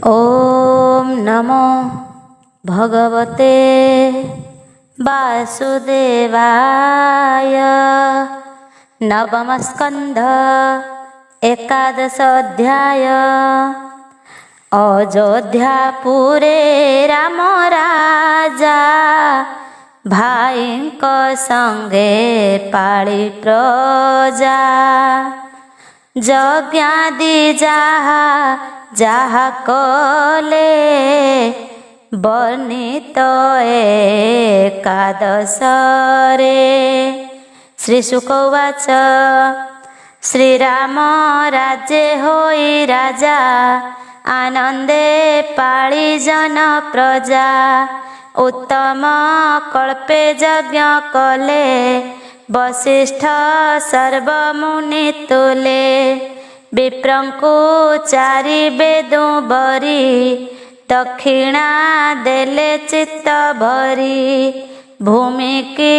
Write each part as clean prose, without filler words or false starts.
ओम नमो भगवते वासुदेवाय। नवम स्कंध एकादश अध्याय। अयोध्यापुरे राम राजा भाईଙ୍କ संगे पाळी प्रजा। यज्ञादि जाहा जाहा कले वर्णित एकादशरे। श्रीशुक उवाच श्रीराम राज्ये होई राजा आनंदे पाळी जन प्रजा। उत्तम कल्पे यज्ञ कले वसिष्ठ सर्वमुनि तुले। विप्रंकु चारि बेदु बरी दक्षिणा देले चित्त भरी। भूमि की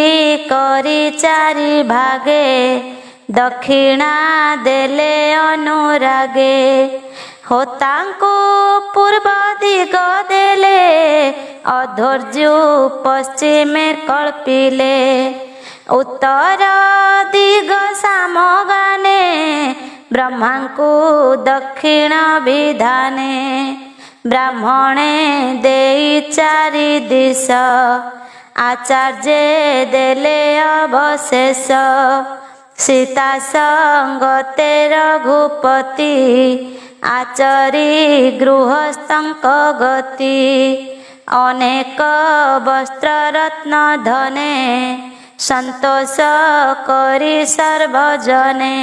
करी चारि भागे दक्षिणा देले अनुरागे। होतांकु पूर्व दिग देले अधोर्जु पश्चिमे कल्पिले। उत्तर दिग सामगाने ब्रह्मांकु दक्षिण विधाने। ब्राह्मणे देई चारि दिश आचार्ये देले अवशेष। सीता संगते रघुपति आचरी गृहस्थंक गति। अनेक वस्त्र रत्न धने संतोष करी सर्वजने।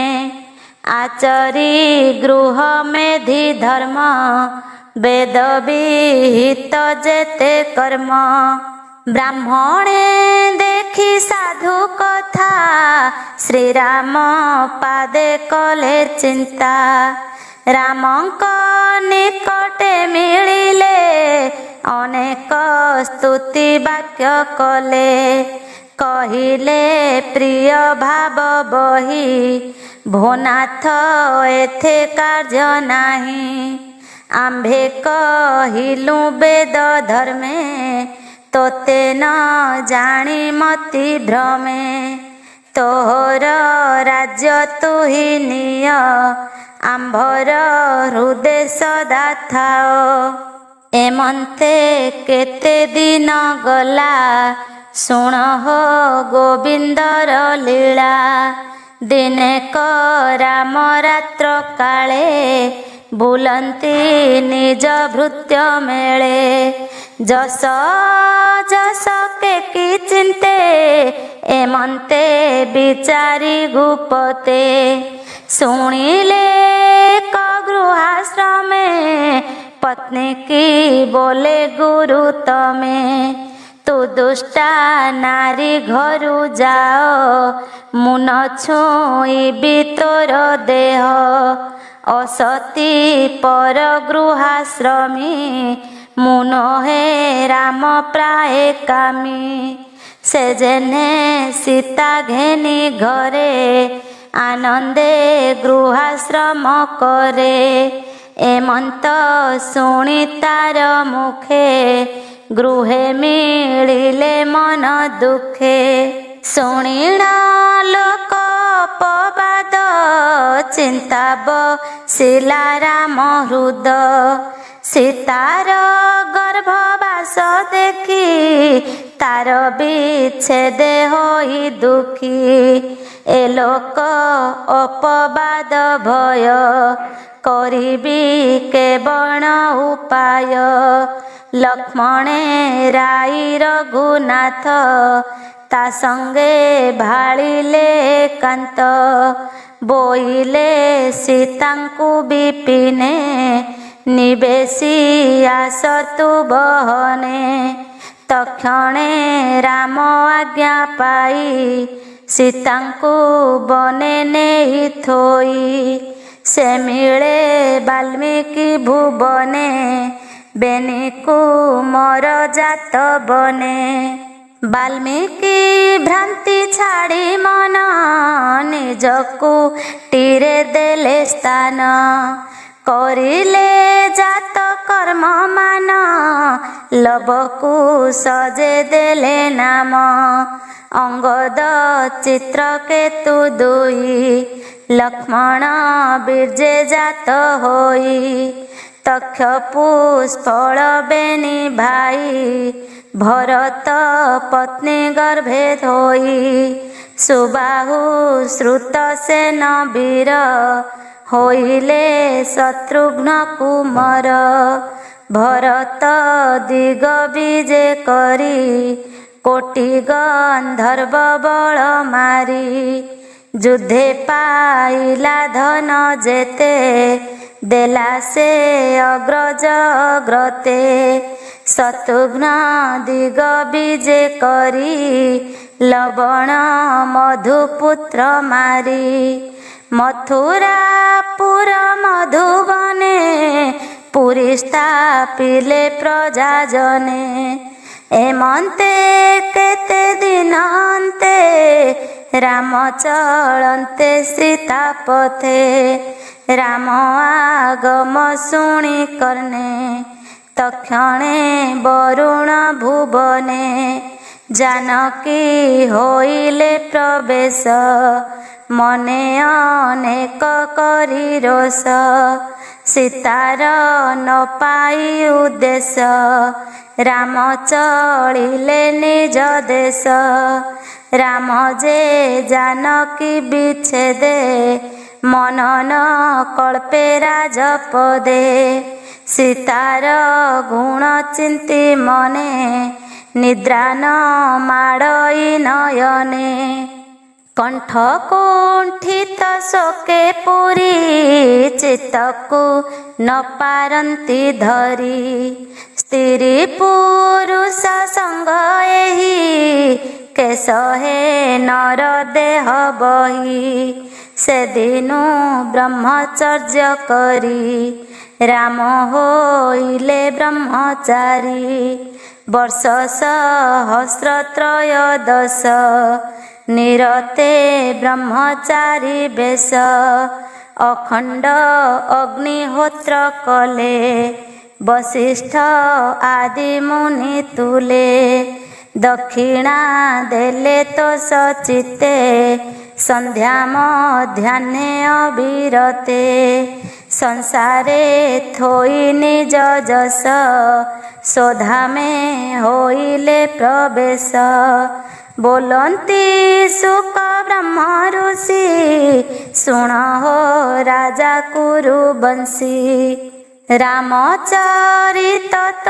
आचरी गृह मेधि धर्म वेद विहित जेते कर्म। ब्राह्मणे देखी साधु कथा श्रीराम पादे कले चिंता। रामंक निकटे मिलिले अनेक स्तुति वाक्य कले। कहिले प्रिय भाव बही भोनाथ एथे कार्य नाही। आम्भे कहिलु वेद धर्मे तोते न जानी मति भ्रमे। तोहर राज्य तुहि निय आम्भर हृदय सदा थाओ। एमंते केते दिन गला शुण हो गोविंदर लीला। दिने क राम रात्र काले बुलंती निज भृत्य मेले। जस जस के की चिंते एमंते विचारी गुपते। शुणिले क गृहाश्रमे पत्नी की बोले गुरु तमे। तू दुष्टा नारी घरु जाओ मुन छुईबी तोर देह। असती पर गृहाश्रमी मुन हे राम प्राय कामी। से जेने सीता घेनी घरे आनंदे गृहाश्रम करे। एमंत शुणी तार मुखे गृहे मिलिले मन दुखे। शुणिण लोक अपवाद चिंता बसिला राम हृद। सीतार गर्भवास देखी तार विच्छेद होई दुखी। ए लोक अपवाद भय करिबी केवण उपाय। लक्ष्मणे राई रघुनाथ ता संगे भाଳିले कांत। बोइले सीतांकु विपिने निवेशी आसतु बहने। तक्षणे राम आज्ञा पाई सीतांकु बने नेई थोई। से मिले वाल्मीकि भुवने बेनिकु मोर जात बने। वाल्मीकि भ्रांति छाड़ी मन निजकु टीरे देले स्थान। करिले जात कर्म ଲବକୁ ସଜେ ଦେଲେ ନାମ। ଅଙ୍ଗଦ ଚିତ୍ରକେତୁ ଦୁଇ, ଲକ୍ଷ୍ମଣ ବୀର୍ଯ୍ୟ ଜାତ ହୋଇ। ତକ୍ଷ ପୁଷ୍ପଳ ବେନି ଭାଇ, ଭରତ ପତ୍ନୀ ଗର୍ଭେ ଧୋଇ। ସୁବାହୁ ଶ୍ରୁତ ସେନ ବୀର, ହୋଇଲେ ଶତ୍ରୁଘ୍ନ କୁମର। ଭରତ ଦିଗ ବିଜେ କରି, କୋଟି ଗନ୍ଧର୍ବ ବଳ ମାରି। ଯୁଦ୍ଧେ ପାଇଲା ଧନ ଯେତେ, ଦେଲା ସେ ଅଗ୍ରଜ ଅଗ୍ରତେ। ଶତ୍ରୁଘ୍ନ ଦିଗ ବିଜେ କରି, ଲବଣ ମଧୁପୁତ୍ର ମାରି। ମଥୁରାପୁର ମଧୁବନେ, ପୁରୀ ସ୍ଥାପିଲେ ପ୍ରଜାଜନେ। ଏମନ୍ତେ କେତେ ଦିନ ଅନ୍ତେ, ରାମ ଚଳନ୍ତେ ସୀତାପଥେ। ରାମ ଆଗମ ଶୁଣି କର୍ଣ୍ଣେ, ତକ୍ଷଣେ ବରୁଣ ଭୁବନେ। ଜାନକୀ ହୋଇଲେ ପ୍ରବେଶ, ମନେ ଅନେକ କରି ରୋଷ। ସୀତାର ନ ପାଇ ଉଦ୍ଦେଶ୍ୟ, ରାମ ଚଳିଲେ ନିଜ ଦେଶ। ରାମ ଯେ ଜାନକୀ ବିଚ୍ଛେଦେ, ମନନ କଳ୍ପେ ରାଜପଦେ। ସୀତାର ଗୁଣ ଚିନ୍ତି ମନେ, ନିଦ୍ରା ନ ମାଡ଼ଇ ନୟନେ। କଣ୍ଠ କୁଣ୍ଠିତ ଶୋକେ ପୁରୀ, ଚିତ୍ତକୁ ନ ପାରନ୍ତି ଧରି। ସ୍ତ୍ରୀ ପୁରୁଷ ସଙ୍ଗ ଏହି, କେଶ ହେ ନର ଦେହ ବହି। ସେଦିନୁ ବ୍ରହ୍ମଚର୍ଯ୍ୟ କରି, ରାମ ହୋଇଲେ ବ୍ରହ୍ମଚାରୀ। ବର୍ଷ ସହସ୍ର ତ୍ରୟୋଦଶ, ନିରତେ ବ୍ରହ୍ମଚାରୀ ବେଶ। ଅଖଣ୍ଡ ଅଗ୍ନିହୋତ୍ର କଲେ, ବଶିଷ୍ଠ ଆଦି ମୁନି ତୁଲେ। ଦକ୍ଷିଣା ଦେଲେ ତୋଷ ଚିତ୍ତେ, ସନ୍ଧ୍ୟା ମଧ୍ୟାହ୍ନେ ଅବିରତେ। ସଂସାରେ ଥୋଇ ନିଜ ଯଶ, ସ୍ୱଧାମେ ହୋଇଲେ ପ୍ରବେଶ। ବୋଲନ୍ତି ଶୁକ ବ୍ରହ୍ମ ଋଷି, ଶୁଣ ହୋ ରାଜା କୁରୁବଂଶୀ। ରାମଚରିତ ତ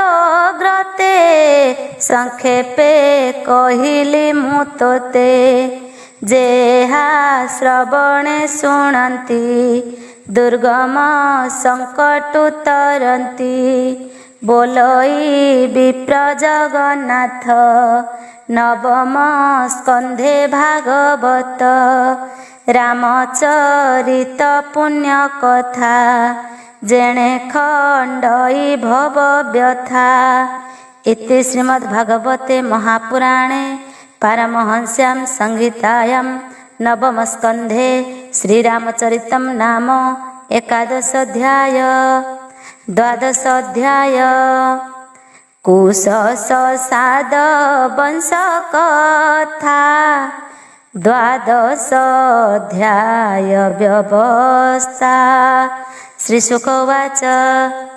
ଗ୍ରତେ, ସଂକ୍ଷେପେ କହିଲି ମୁଁ ତୋତେ। ଯେହା ଶ୍ରବଣେ ଶୁଣନ୍ତି, ଦୁର୍ଗମ ସଙ୍କଟୁ ତରନ୍ତି। ବୋଲଇ ବିପ୍ର ଜଗନ୍ନାଥ, ନବମ ସ୍କନ୍ଧେ ଭାଗବତ। ରାମଚରିତ ପୁଣ୍ୟ କଥା, ଯେଣେ ଖଣ୍ଡଇ ଭବ ବ୍ୟଥା। ଇତି ଶ୍ରୀମଦ୍ଭାଗବତେ ମହାପୁରାଣେ ପାରମହଂସ୍ୟାಂ ସଂହିତାୟାं ନବମ ସ୍କନ୍ଧେ ଶ୍ରୀରାମଚରିତମ୍ ନାମ ଏକାଦଶୋऽଧ୍ୟାୟ। ଦ୍ୱାଦଶୋऽଧ୍ୟାୟ କୁଶ ସସାଦ ବଂଶ କଥା। ଦ୍ୱାଦଶୋऽଧ୍ୟାୟ ବ୍ୟବସ୍ଥା। ଶ୍ରୀଶୁକ ଉବାଚ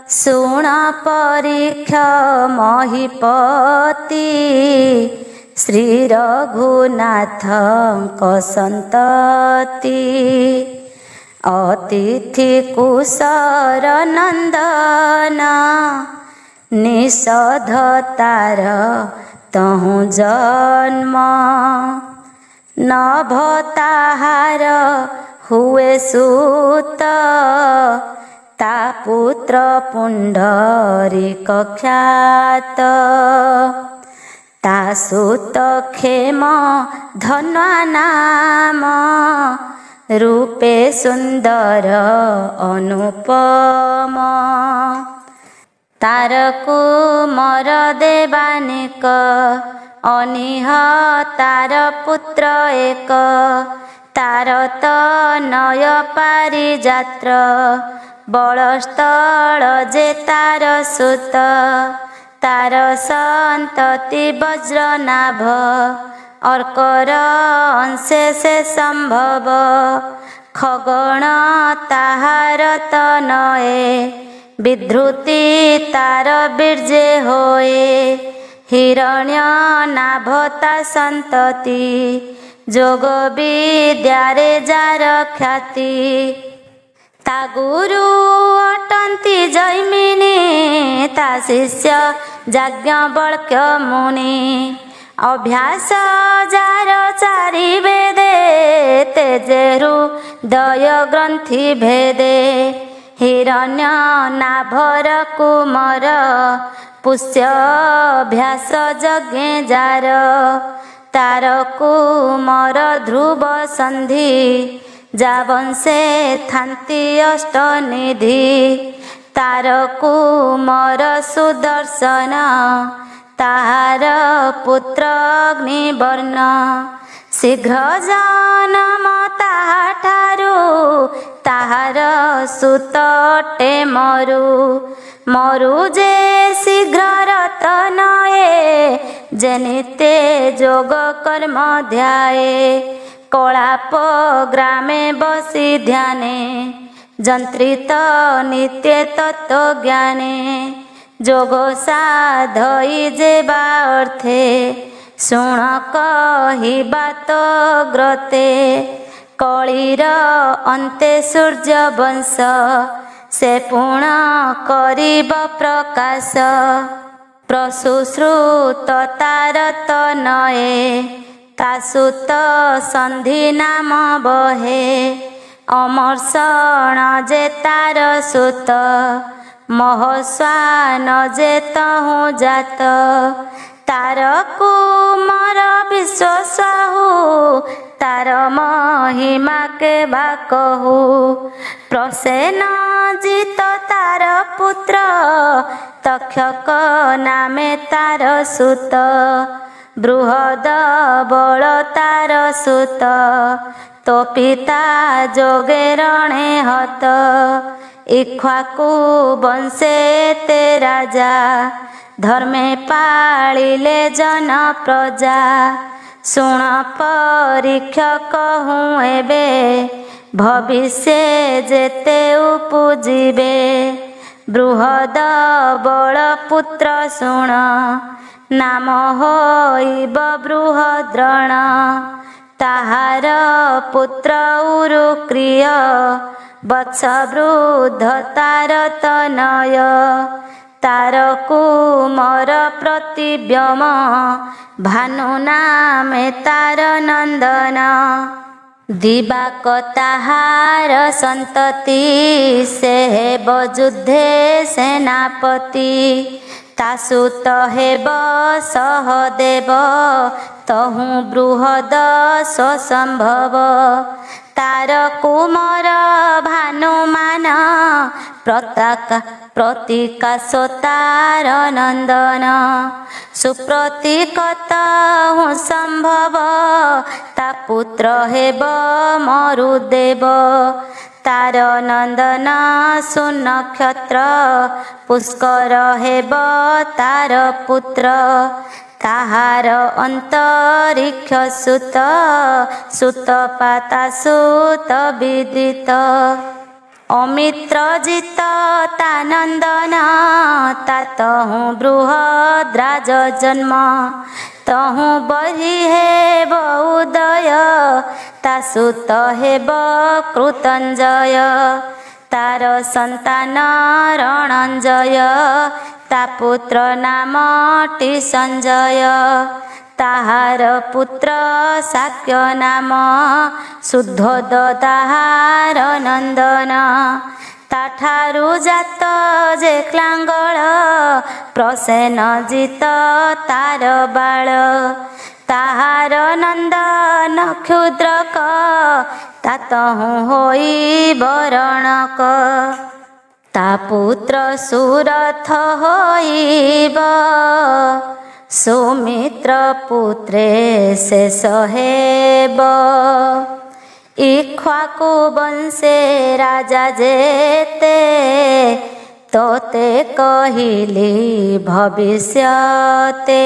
ଶୁଣ ପରୀକ୍ଷ ମହୀପତି, ଶ୍ରୀ ରଘୁନାଥଙ୍କ ସନ୍ତତି। ଅତିଥି କୁଶର ନନ୍ଦନ, ନିଷଧ ତାର ତହୁଁ ଜନ୍ମ। ନଭ ତାହାର ହୁଏ ସୁତ, ତା ପୁତ୍ର ପୁଣ୍ଡରୀକ ଖ୍ୟାତ। ତା ସୁତ କ୍ଷେମ ଧନ୍ୱା ନାମ, ରୂପେ ସୁନ୍ଦର ଅନୁପମ। ତାର କୁମର ଦେବାନିକ, ଅନିହ ତାର ପୁତ୍ର ଏକ। ତାର ତନୟ ପାରିଯାତ୍ର, ବଳସ୍ଥଳ ଯେ ତାର ସୁତ। ତାର ସନ୍ତତି ବଜ୍ରନାଭ ଅର୍କର ଅଂଶେ ସେ ସମ୍ଭବ ଖଗଣ ତାହାର ତନଏ ବିଧୃତି ତାର ବୀର୍ଯ୍ୟେ ହୋଏ ହିରଣ୍ୟ ନାଭ ତା ସନ୍ତତି ଯୋଗ ବିଦ୍ୟାରେ ଯାର ଖ୍ୟାତି ତା ଗୁରୁ ଅଟନ୍ତି ଜୈମିନୀ ତା ଶିଷ୍ୟ ଯାଜ୍ଞବଲ୍କ୍ୟ ମୁନି ଅଭ୍ୟାସ ଯାର ଚାରି ବେଦେ ତେଜେରୁ ଦୟ ଗ୍ରନ୍ଥି ଭେଦେ ହିରଣ୍ୟ ନାଭର କୁମର ପୁଷ୍ୟଭ୍ୟାସ ଯଜ୍ଞେ ଯାର ତାର କୁମର ଧ୍ରୁବ ସନ୍ଧି ଯାବଂଶେ ଥାନ୍ତି ଅଷ୍ଟନିଧି ତାର କୁମର ସୁଦର୍ଶନ ତାହାର ପୁତ୍ର ଅଗ୍ନିବର୍ଣ୍ଣ ଶୀଘ୍ର ଜନମ ତାହାଠାରୁ ତାହାର ସୁତ ଅଟେ ମରୁ ଯେ ଶୀଘ୍ର ରତନଏ ଯେନିତେ ଯୋଗ କର୍ମ ଧ୍ୟାଏ କଳାପ ଗ୍ରାମେ ବସି ଧ୍ୟାନେ ଯନ୍ତ୍ରିତ ନିତ୍ୟ ତତ୍ତ୍ୱ ଜ୍ଞାନେ ଯୋଗ ସାଧଇ ଯେବା ଅର୍ଥେ ଶୁଣ କହିବା ତ ଗ୍ରତେ କଳିର ଅନ୍ତେ ସୂର୍ଯ୍ୟ ବଂଶ ସେ ପୁଣ କରିବ ପ୍ରକାଶ ପ୍ରଶୁଶ୍ରୁତ ତାର ତନଏ ତା ସୁତ ସନ୍ଧି ନାମ ବହେ ଅମର୍ଷଣ ଯେ ତାର ସୁତ ମହସ୍ୱାନ ଯେ ତହୁଁ ଜାତ ତାର କୁମର ବିଶ୍ୱସାହୁ ତାର ମହିମା କେବା କହୁ ପ୍ରସେନ ଜିତ ତାର ପୁତ୍ର ତକ୍ଷକ ନାମେ ତାର ସୁତ ବୃହଦ ବଳ ତାର ସୁତ ତୋ ପିତା ଯୋଗେ ରଣେ ହତ ଇକ୍ଷ୍ୱାକୁ ବଂଶେ ତେ ରାଜା ଧର୍ମେ ପାଳିଲେ ଜନ ପ୍ରଜା ଶୁଣ ପରୀକ୍ଷ କହୁଁ ଏବେ ଭବିଷ୍ୟ ଯେତେ ଉପୁଜିବେ ବୃହଦ ବଳ ପୁତ୍ର ଶୁଣ ନାମ ହୋଇବ ବୃହଦ୍ରଣ ତାହାର ପୁତ୍ର ଉରୁକ୍ରିୟ ବତ୍ସ ବୃଦ୍ଧ ତାର ତନୟ ତାର କୁମର ପ୍ରତିବ୍ୟମ ଭାନୁ ନାମେ ତାର ନନ୍ଦନ ଦିବାକ ତାହାର ସନ୍ତତି ସେ ହେବ ଯୁଦ୍ଧେ ସେନାପତି ତା ସୁତ ହେବ ସହଦେବ ତହୁଁ ବୃହଦ ସ୍ୱସମ୍ଭବ ତାର କୁମର ଭାନୁମାନ ପ୍ରତୀକାଶ ତାର ନନ୍ଦନ ସୁପ୍ରତୀକତ ହୁଁ ସମ୍ଭବ ତା ପୁତ୍ର ହେବ ମରୁଦେବ ତାର ନନ୍ଦନ ସୁନକ୍ଷତ୍ର ପୁଷ୍କର ହେବ ତାର ପୁତ୍ର ତାହାର ଅନ୍ତରିକ୍ଷ ସୁତ ସୁତପାତା ସୁତ ବିଦିତ ଅମିତ୍ର ଜିତ ତା ନନ୍ଦନ ତା ତହୁଁ ବୃହଦ୍ରାଜ ଜନ୍ମ ତହୁଁ ବହି ହେବ ଉଦୟ ତା ସୁତ ହେବ କୃତଞ୍ଜୟ ତାର ସନ୍ତାନ ରଣଞ୍ଜୟ ତା ପୁତ୍ର ନାମଟି ସଞ୍ଜୟ ତାହାର ପୁତ୍ର ଶାକ୍ୟ ନାମ ଶୁଦ୍ଧୋଦ ତାହାର ନନ୍ଦନ ତାଠାରୁ ଜାତ ଯେ କ୍ଳାଙ୍ଗଳ ପ୍ରସେନ ଜିତ ତାର ବାଳ ତାହାର ନନ୍ଦନ କ୍ଷୁଦ୍ରକ ତା ତହୁଁ ହୋଇ ବରଣକ ତା ପୁତ୍ର ସୁରଥ ହୋଇବ ସୁମିତ୍ର ପୁତ୍ରେ ଶେଷ ହେବ ଇକ୍ଷ୍ୱାକୁ ବଂଶେ ରାଜା ଯେତେ तोते कहिली भविष्यते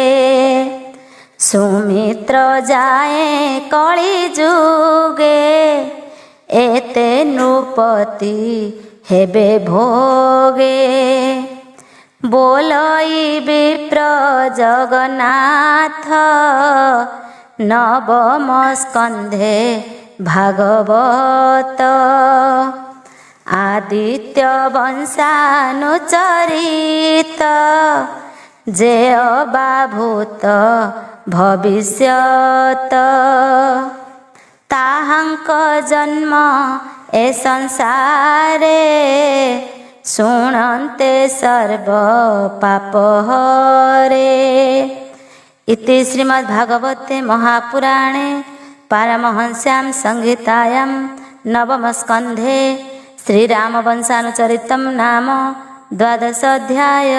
सुमित्र जाए कଳି जुगे एते नृपति हेबे भोगे बोलई विप्र जगन्नाथ नवम स्कंधे भागवत आदित्य वंशानुचरित जे अबाभूत भविष्यत ताहांक जन्म ए संसारे शुणन्ते सर्व पापहरे। इति श्रीमद्भागवते महापुराणे पारमहंस्यां संहितायां नवमस्कन्धे श्रीरामवंशानुचरितं नाम 12 अध्याय।